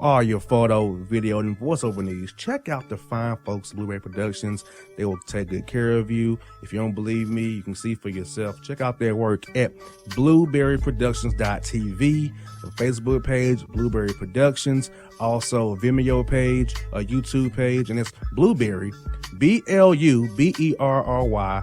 all your photo, video, and voiceover needs, check out the fine folks at Blueberry Productions. They will take good care of you. If you don't believe me, you can see for yourself. Check out their work at blueberryproductions.tv, the Facebook page, Blueberry Productions, also a Vimeo page, a YouTube page, and it's Blueberry, BLUBERRY,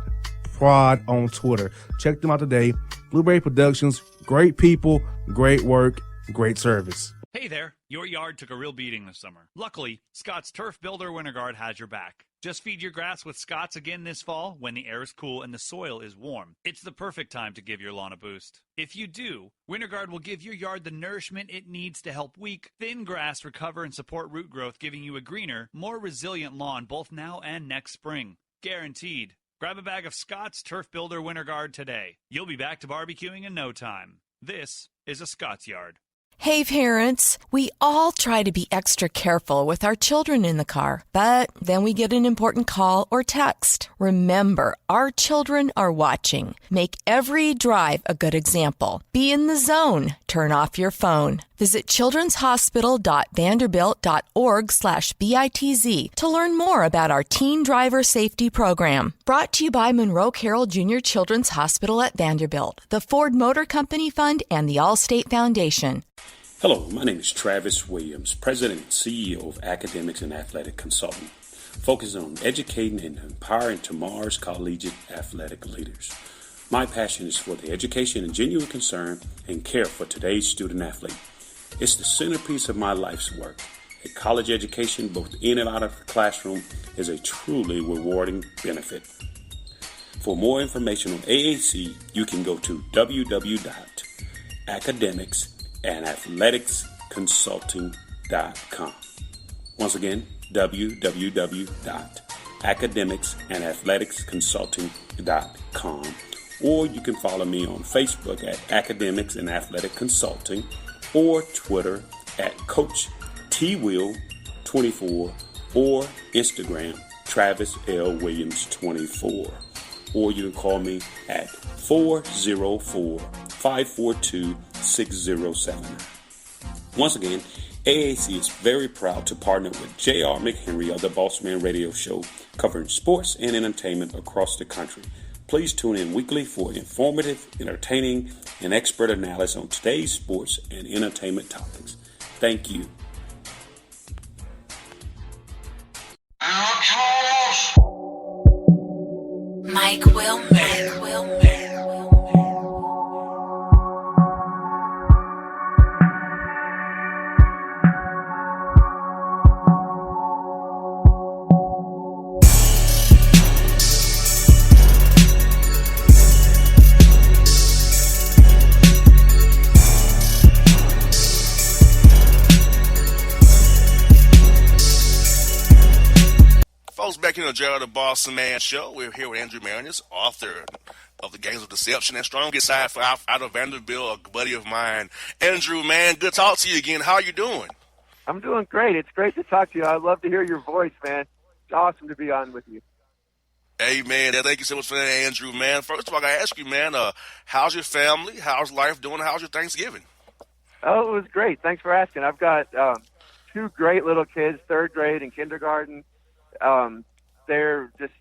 Prod on Twitter. Check them out today. Blueberry Productions, great people, great work, great service. Hey there, your yard took a real beating this summer. Luckily, Scott's Turf Builder Winter Guard has your back. Just feed your grass with Scott's again this fall when the air is cool and the soil is warm. It's the perfect time to give your lawn a boost. If you do, Winter Guard will give your yard the nourishment it needs to help weak, thin grass recover and support root growth, giving you a greener, more resilient lawn both now and next spring. Guaranteed. Grab a bag of Scott's Turf Builder Winter Guard today. You'll be back to barbecuing in no time. This is a Scott's Yard. Hey parents, we all try to be extra careful with our children in the car, but then we get an important call or text. Remember, our children are watching. Make every drive a good example. Be in the zone. Turn off your phone. Visit childrenshospital.vanderbilt.org/BITZ to learn more about our teen driver safety program. Brought to you by Monroe Carroll Jr. Children's Hospital at Vanderbilt, the Ford Motor Company Fund, and the Allstate Foundation. Hello, my name is Travis Williams, President and CEO of Academics and Athletic Consulting, focusing on educating and empowering tomorrow's collegiate athletic leaders. My passion is for the education and genuine concern and care for today's student athlete. It's the centerpiece of my life's work. A college education, both in and out of the classroom, is a truly rewarding benefit. For more information on AAC, you can go to www.academicsandathleticsconsulting.com. Once again, www.academicsandathleticsconsulting.com. Or you can follow me on Facebook at Academics and Athletic Consulting, or Twitter at Coach TWill24, or Instagram Travis L. Williams 24. Or you can call me at 404-542-6079. Once again, AAC is very proud to partner with J.R. McHenry of the Bossman Radio Show, covering sports and entertainment across the country. Please tune in weekly for informative, entertaining, and expert analysis on today's sports and entertainment topics. Thank you. Mike Wilmer. Back in the Gerald the Bossman Show. We're here with Andrew Maraniss, author of The Games of Deception and Strongest Side for out of Vanderbilt, a buddy of mine. Andrew, man, good to talk to you again. How are you doing? I'm doing great. It's great to talk to you. I love to hear your voice, man. It's awesome to be on with you. Hey, man, thank you so much for that, Andrew, man. First of all, I got to ask you, man, how's your family? How's life doing? How's your Thanksgiving? Oh, it was great. Thanks for asking. I've got two great little kids, third grade and kindergarten. They're just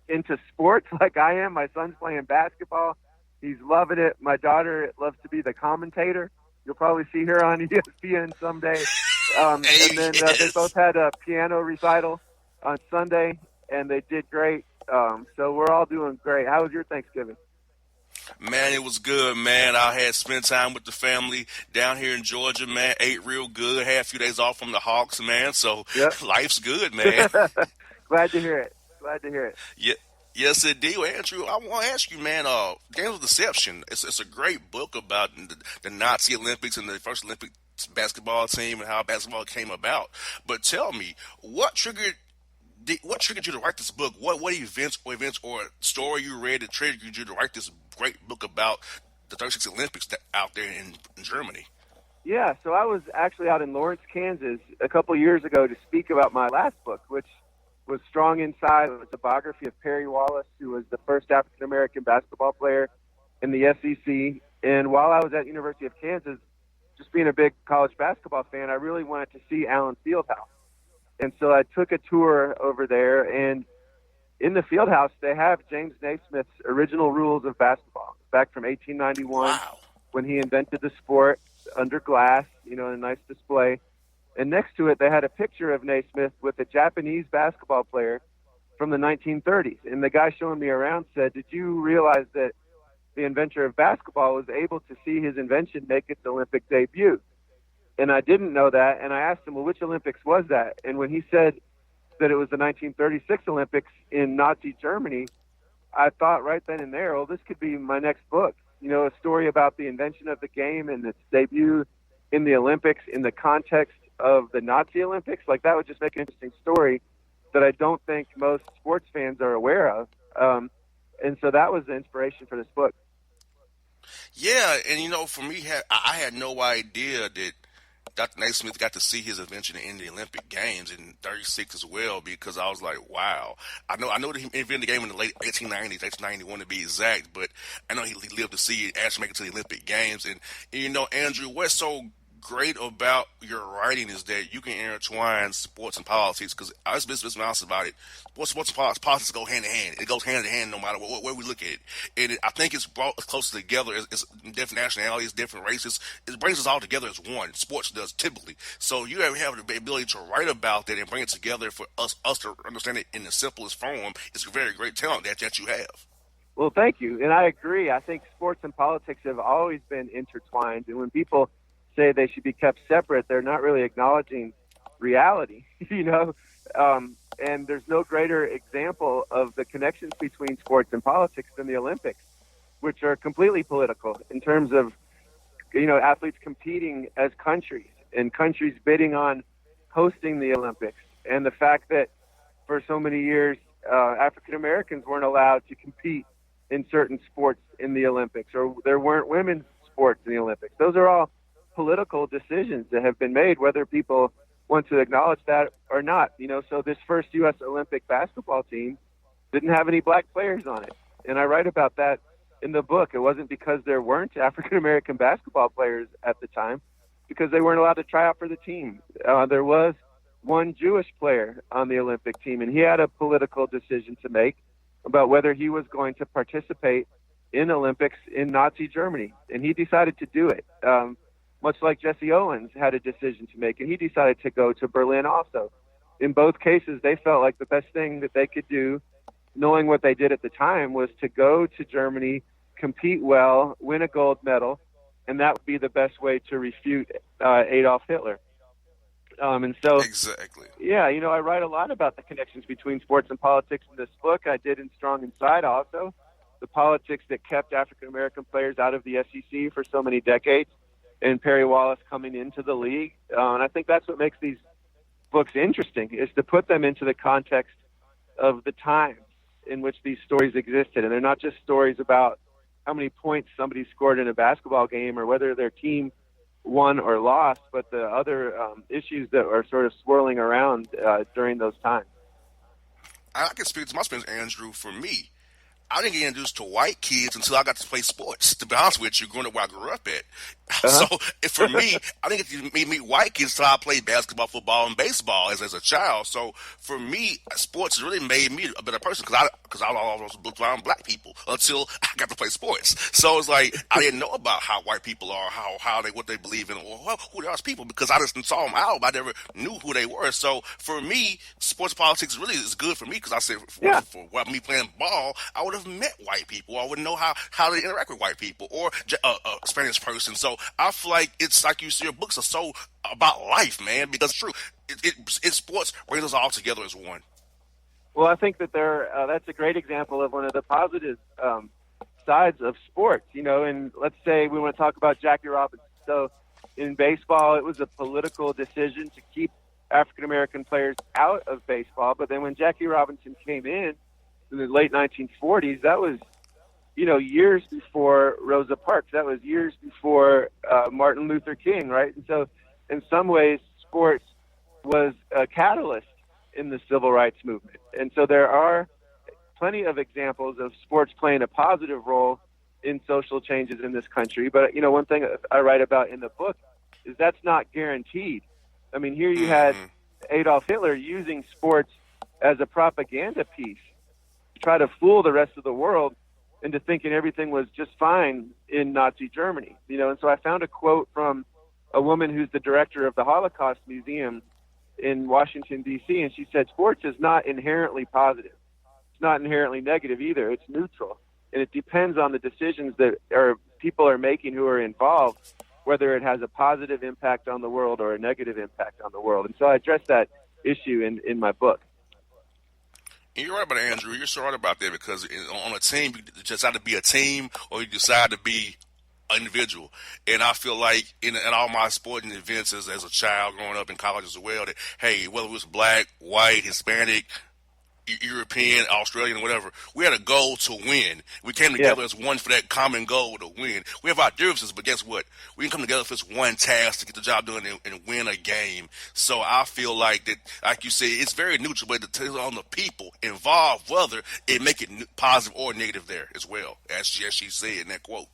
into sports like I am. My son's playing basketball. He's loving it. My daughter loves to be the commentator. You'll probably see her on ESPN someday. And then they both had a piano recital on Sunday, and they did great. So we're all doing great. How was your Thanksgiving? Man, it was good, man. I had spent time with the family down here in Georgia, man. Ate real good. Had a few days off from the Hawks, man. So Life's good, man. Glad to hear it. Yeah, yes, indeed. Well, Andrew, I want to ask you, man, Games of Deception, it's a great book about the Nazi Olympics and the first Olympic basketball team and how basketball came about. But tell me, what triggered you to write this book? What events or story you read that triggered you to write this great book about the 36 Olympics out there in Germany? Yeah, so I was actually out in Lawrence, Kansas a couple years ago to speak about my last book, which was Strong Inside. It was a biography of Perry Wallace, who was the first African-American basketball player in the SEC. And while I was at University of Kansas, just being a big college basketball fan, I really wanted to see Allen Fieldhouse. And so I took a tour over there, and in the Fieldhouse, they have James Naismith's original rules of basketball back from 1891 Wow. when he invented the sport under glass, in a nice display. And next to it, they had a picture of Naismith with a Japanese basketball player from the 1930s. And the guy showing me around said, "Did you realize that the inventor of basketball was able to see his invention make its Olympic debut?" And I didn't know that. And I asked him, "Well, which Olympics was that?" And when he said that it was the 1936 Olympics in Nazi Germany, I thought right then and there, well, this could be my next book. A story about the invention of the game and its debut in the Olympics in the context of the Nazi Olympics. Like, that would just make an interesting story that I don't think most sports fans are aware of. And so that was the inspiration for this book. Yeah, and for me, I had no idea that Dr. Naismith got to see his invention in the Olympic Games in '36 as well, because I was like, wow. I know that he invented the game in the late 1890s, 1891 to be exact, but I know he lived to see it actually make it to the Olympic Games. And Andrew, what's so great about your writing is that you can intertwine sports and politics, because let's be honest about it. Sports and politics go hand in hand. It goes hand in hand no matter where we look at it. And I think it's brought us closer together. It's different nationalities, different races. It brings us all together as one. Sports does typically. So you have the ability to write about that and bring it together for us to understand it in the simplest form. It's a very great talent that you have. Well, thank you. And I agree. I think sports and politics have always been intertwined. And when people say they should be kept separate, they're not really acknowledging reality, and there's no greater example of the connections between sports and politics than the Olympics, which are completely political in terms of, athletes competing as countries and countries bidding on hosting the Olympics. And the fact that for so many years, African Americans weren't allowed to compete in certain sports in the Olympics, or there weren't women's sports in the Olympics. Those are all political decisions that have been made, whether people want to acknowledge that or not. So this first U.S. Olympic basketball team didn't have any black players on it. And I write about that in the book. It wasn't because there weren't African-American basketball players at the time, because they weren't allowed to try out for the team. There was one Jewish player on the Olympic team, and he had a political decision to make about whether he was going to participate in Olympics in Nazi Germany. And he decided to do it. Much like Jesse Owens had a decision to make, and he decided to go to Berlin also. In both cases, they felt like the best thing that they could do, knowing what they did at the time, was to go to Germany, compete well, win a gold medal, and that would be the best way to refute Adolf Hitler. And so, exactly. Yeah, I write a lot about the connections between sports and politics in this book. I did in Strong Inside also, the politics that kept African-American players out of the SEC for so many decades, and Perry Wallace coming into the league. And I think that's what makes these books interesting, is to put them into the context of the times in which these stories existed. And they're not just stories about how many points somebody scored in a basketball game or whether their team won or lost, but the other issues that are sort of swirling around during those times. I can speak to my experience, Andrew. For me, I didn't get introduced to white kids until I got to play sports, to be honest with you, growing up where I grew up at. So for me, I didn't get to meet white kids until I played basketball, football, and baseball as a child. So for me, sports really made me a better person, because I always looked around black people until I got to play sports. So it's like I didn't know about how white people are, what they believe in, or who they are as people, because I just saw them out. I never knew who they were. So for me, sports politics really is good for me, because I said for me playing ball, I would have met white people. I wouldn't know how to interact with white people or a Spanish person. So I feel like it's like your books are so about life, man, because it's true. It sports brings us all together as one. Well, I think that that's a great example of one of the positive sides of sports, and let's say we want to talk about Jackie Robinson. So in baseball, it was a political decision to keep African-American players out of baseball. But then when Jackie Robinson came in the late 1940s, that was, years before Rosa Parks. That was years before Martin Luther King, right? And so in some ways, sports was a catalyst in the civil rights movement. And so there are plenty of examples of sports playing a positive role in social changes in this country. But, one thing I write about in the book is that's not guaranteed. I mean, here you had Adolf Hitler using sports as a propaganda piece to try to fool the rest of the world into thinking everything was just fine in Nazi Germany. And so I found a quote from a woman who's the director of the Holocaust Museum in Washington, D.C., and she said, sports is not inherently positive. It's not inherently negative either. It's neutral. And it depends on the decisions that people are making who are involved, whether it has a positive impact on the world or a negative impact on the world. And so I address that issue in my book. And you're right about it, Andrew. You're so right about that, because on a team, you decide to be a team or you decide to be an individual. And I feel like in all my sporting events as a child growing up in college as well, that, hey, whether it was black, white, Hispanic, European, Australian, whatever, we had a goal to win. We came together as one for that common goal to win. We have our differences, but guess what? We can come together for this one task to get the job done and win a game. So I feel like that, like you say, it's very neutral, but it depends on the people involved, whether it make it positive or negative there as well, as she said in that quote.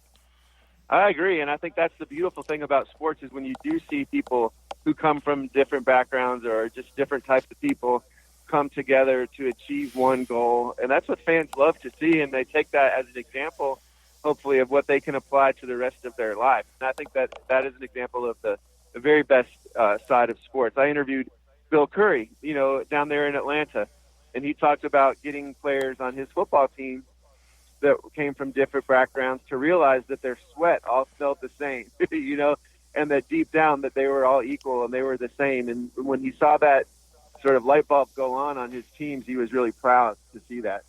I agree, and I think that's the beautiful thing about sports is when you do see people who come from different backgrounds or just different types of people come together to achieve one goal. And that's what fans love to see, and they take that as an example, hopefully, of what they can apply to the rest of their life. And I think that is an example of the very best side of sports. I interviewed Bill Curry, down there in Atlanta, and he talked about getting players on his football team that came from different backgrounds to realize that their sweat all smelled the same, and that deep down that they were all equal and they were the same. And when he saw that sort of light bulb go on his teams, he was really proud to see that.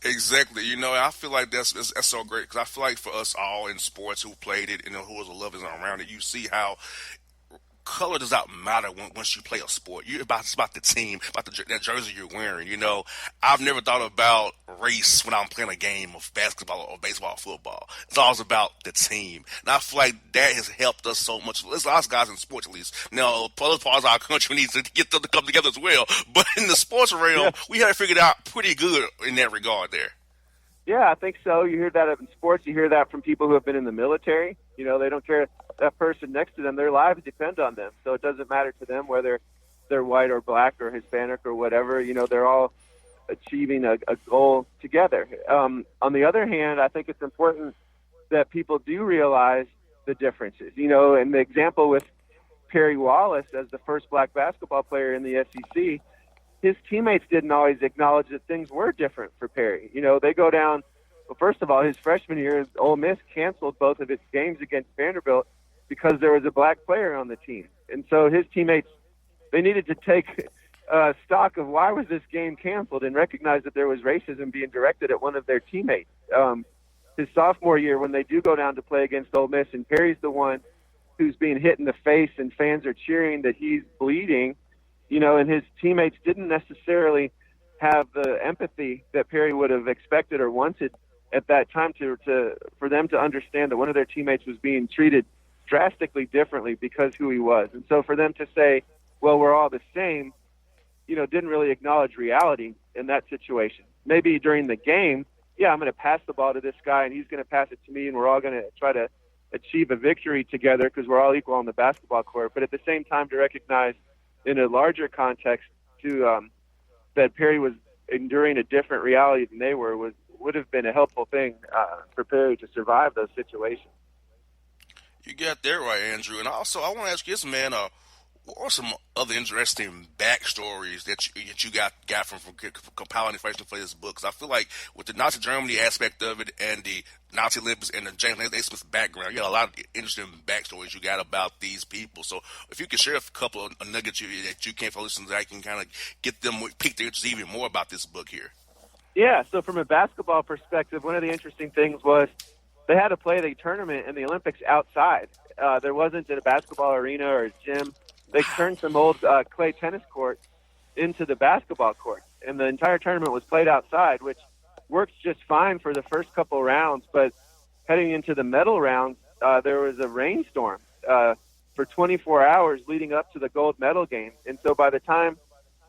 Exactly. I feel like that's so great, because I feel like for us all in sports who played it and who was a lovers around it, you see how color does not matter once you play a sport. It's about the team, about that jersey you're wearing. I've never thought about race when I'm playing a game of basketball or baseball or football. It's always about the team. And I feel like that has helped us so much. It's us guys in sports, at least. Now, other parts of our country needs to get them to come together as well. But in the sports realm, we have it figured out pretty good in that regard there. Yeah, I think so. You hear that in sports. You hear that from people who have been in the military. They don't care that person next to them. Their lives depend on them. So it doesn't matter to them whether they're white or black or Hispanic or whatever. They're all achieving a goal together. On the other hand, I think it's important that people do realize the differences. And the example with Perry Wallace as the first black basketball player in the SEC, his teammates didn't always acknowledge that things were different for Perry. They go down. Well, first of all, his freshman year, Ole Miss canceled both of its games against Vanderbilt because there was a black player on the team. And so his teammates, they needed to take stock of why was this game canceled and recognize that there was racism being directed at one of their teammates. His sophomore year, when they do go down to play against Ole Miss, and Perry's the one who's being hit in the face and fans are cheering that he's bleeding, and his teammates didn't necessarily have the empathy that Perry would have expected or wanted at that time for them to understand that one of their teammates was being treated drastically differently because who he was. And so for them to say, well, we're all the same, didn't really acknowledge reality in that situation. Maybe during the game, I'm going to pass the ball to this guy and he's going to pass it to me and we're all going to try to achieve a victory together because we're all equal on the basketball court. But at the same time, to recognize in a larger context that Perry was enduring a different reality than they would have been a helpful thing for Perry to survive those situations. You got that right, Andrew. And also, I want to ask you this, man. What are some other interesting backstories that you got from compiling information for this book? Because I feel like with the Nazi Germany aspect of it and the Nazi Olympics and the James Naismith background, you got a lot of interesting backstories you got about these people. So if you could share a couple of nuggets that you came for listeners, that I can kind of get them pique their interest even more about this book here. Yeah, so from a basketball perspective, one of the interesting things was they had to play the tournament in the Olympics outside. There wasn't a basketball arena or a gym. They turned some old clay tennis courts into the basketball court, and the entire tournament was played outside, which worked just fine for the first couple rounds. But heading into the medal rounds, there was a rainstorm for 24 hours leading up to the gold medal game. And so by the time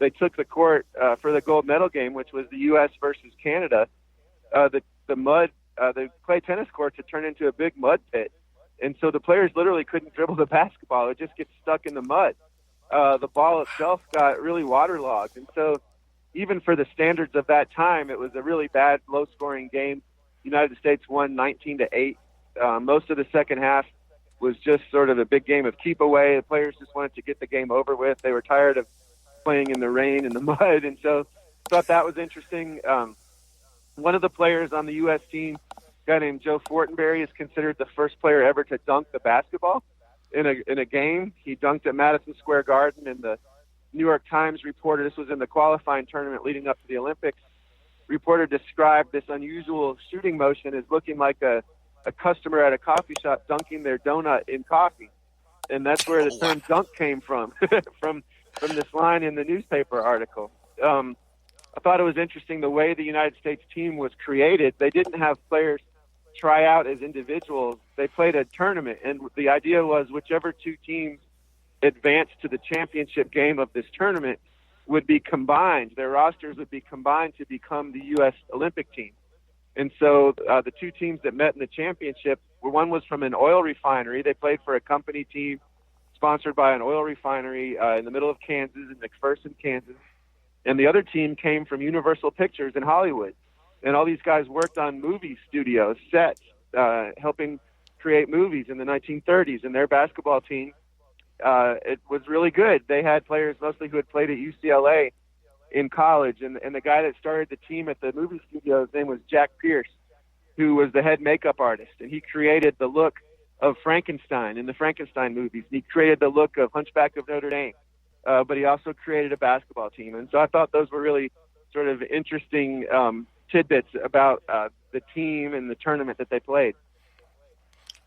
they took the court for the gold medal game, which was the U.S. versus Canada, the clay tennis courts had turned into a big mud pit. And so the players literally couldn't dribble the basketball. It just gets stuck in the mud. The ball itself got really waterlogged. And so even for the standards of that time, it was a really bad, low-scoring game. United States won 19-8. Most of the second half was just sort of a big game of keep away. The players just wanted to get the game over with. They were tired of playing in the rain and the mud, and so thought that was interesting. One of the players on the U.S. team, a guy named Joe Fortenberry, is considered the first player ever to dunk the basketball in a game. He dunked at Madison Square Garden, and the New York Times reporter, this was in the qualifying tournament leading up to the Olympics, reporter described this unusual shooting motion as looking like a customer at a coffee shop dunking their donut in coffee. And that's where the term dunk came from, from this line in the newspaper article. I thought it was interesting the way the United States team was created. They didn't have players try out as individuals. They played a tournament, and the idea was whichever two teams advanced to the championship game of this tournament would be combined. Their rosters would be combined to become the U.S. Olympic team. And so the two teams that met in the championship, one was from an oil refinery. They played for a company team sponsored by an oil refinery in the middle of Kansas, in McPherson, Kansas. And the other team came from Universal Pictures in Hollywood. And all these guys worked on movie studios, sets, helping create movies in the 1930s. And their basketball team, it was really good. They had players mostly who had played at UCLA in college, and the guy that started the team at the movie studio, his name was Jack Pierce, who was the head makeup artist, and he created the look of Frankenstein in the Frankenstein movies. He created the look of Hunchback of Notre Dame, but he also created a basketball team. And so I thought those were really sort of interesting tidbits about the team and the tournament that they played.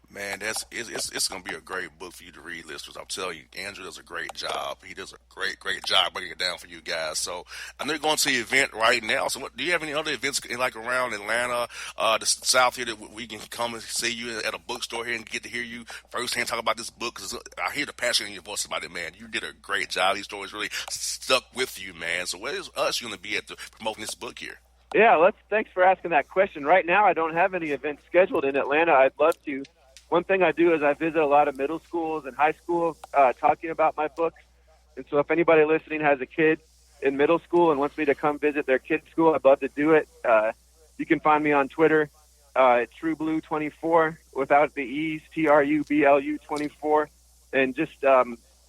Man, it's going to be a great book for you to read, listeners. I'm telling you, Andrew does a great job. He does a great job breaking it down for you guys. So I know you're going to the event right now. So do you have any other events like around Atlanta, the South here, that we can come and see you at a bookstore here and get to hear you firsthand talk about this book? Because I hear the passion in your voice about it, man. You did a great job. These stories really stuck with you, man. So where is us going to be at promoting this book here? Yeah, thanks for asking that question. Right now, I don't have any events scheduled in Atlanta. I'd love to. One thing I do is I visit a lot of middle schools and high schools talking about my books. And so if anybody listening has a kid in middle school and wants me to come visit their kid's school, I'd love to do it. You can find me on Twitter at TrueBlue24 without the E's, TRUBLU 24. And just,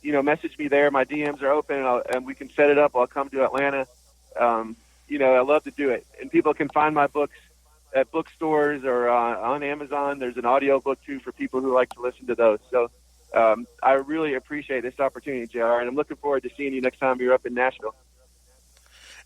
message me there. My DMs are open, and we can set it up. I'll come to Atlanta. I love to do it. And people can find my books at bookstores or on Amazon. There's an audio book too for people who like to listen to those. So I really appreciate this opportunity, JR, and I'm looking forward to seeing you next time you're up in Nashville.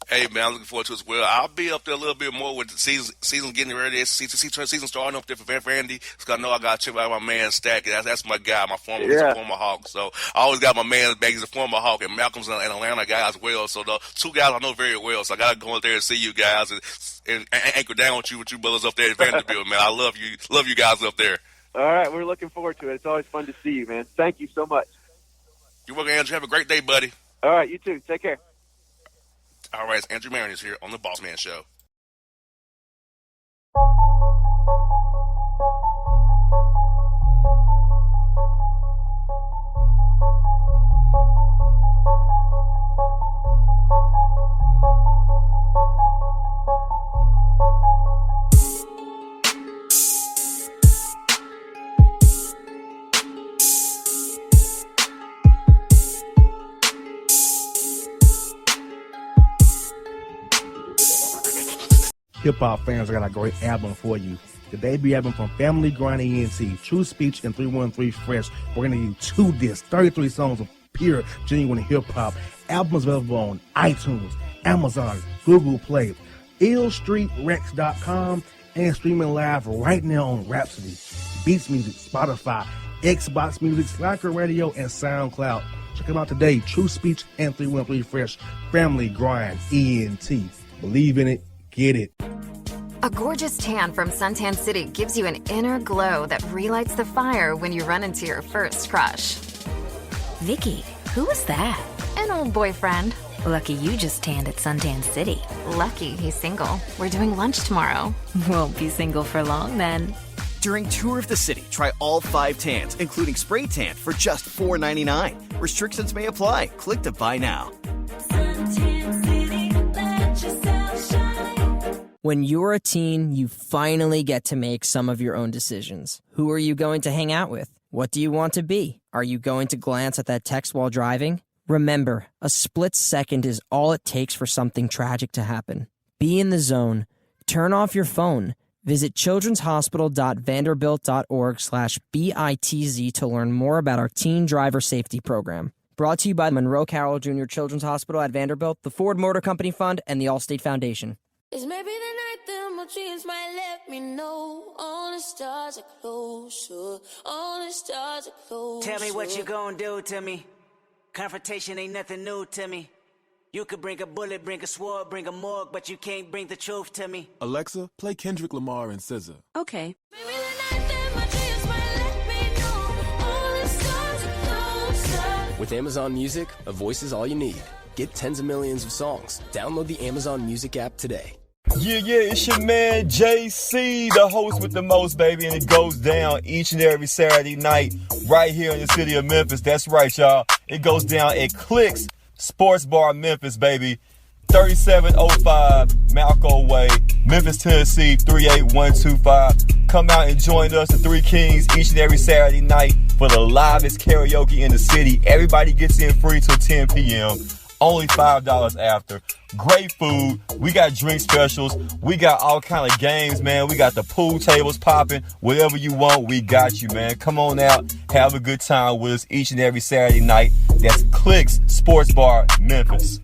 Hey, man, I'm looking forward to it as well. I'll be up there a little bit more with the season getting ready. Season starting up there for Andy. Because I know I got to check out my man Stack. That's my guy, he's a former Hawk. So I always got my man back. He's a former Hawk, and Malcolm's an Atlanta guy as well. So the two guys I know very well. So I got to go in there and see you guys and anchor down with you brothers up there at Vanderbilt, man. I love you guys up there. All right, we're looking forward to it. It's always fun to see you, man. Thank you so much. You're welcome, Andrew. Have a great day, buddy. All right, you too. Take care. All right, it's Andrew Maraniss here on the Bossman Show. Hip-hop fans, I got a great album for you. The debut album from Family Grind ENT, True Speech and 313 Fresh. We're going to give you 2 discs, 33 songs of pure, genuine hip-hop. Albums available on iTunes, Amazon, Google Play, illstreetrex.com, and streaming live right now on Rhapsody, Beats Music, Spotify, Xbox Music, Slacker Radio, and SoundCloud. Check them out today, True Speech and 313 Fresh, Family Grind ENT. Believe in it, get it. A gorgeous tan from Suntan City gives you an inner glow that relights the fire when you run into your first crush. Vicky, who was that? An old boyfriend. Lucky you just tanned at Suntan City. Lucky he's single. We're doing lunch tomorrow. Won't be single for long then. During Tour of the City, try all 5 tans, including spray tan, for just $4.99. Restrictions may apply. Click to buy now. When you're a teen, you finally get to make some of your own decisions. Who are you going to hang out with? What do you want to be? Are you going to glance at that text while driving? Remember, a split second is all it takes for something tragic to happen. Be in the zone. Turn off your phone. Visit childrenshospital.vanderbilt.org/BITZ to learn more about our teen driver safety program. Brought to you by Monroe Carroll Jr. Children's Hospital at Vanderbilt, the Ford Motor Company Fund, and the Allstate Foundation. It's maybe the night that my dreams might let me know. All the stars are closer. All the stars are closer. Tell me what you gonna do to me. Confrontation ain't nothing new to me. You could bring a bullet, bring a sword, bring a morgue, but you can't bring the truth to me. Alexa, play Kendrick Lamar and SZA. Okay. Maybe the night that my dreams might let me know. All the stars are closer. With Amazon Music, a voice is all you need. Get tens of millions of songs. Download the Amazon Music app today. Yeah, it's your man JC, the host with the most, baby, and it goes down each and every Saturday night right here in the city of Memphis. That's right, y'all. It goes down at Clicks Sports Bar Memphis, baby. 3705 Malco Way, Memphis, Tennessee, 38125. Come out and join us, the Three Kings, each and every Saturday night for the livest karaoke in the city. Everybody gets in free till 10 p.m. Only $5 after. Great food. We got drink specials. We got all kind of games, man. We got the pool tables popping. Whatever you want, we got you, man. Come on out. Have a good time with us each and every Saturday night. That's Clicks Sports Bar, Memphis.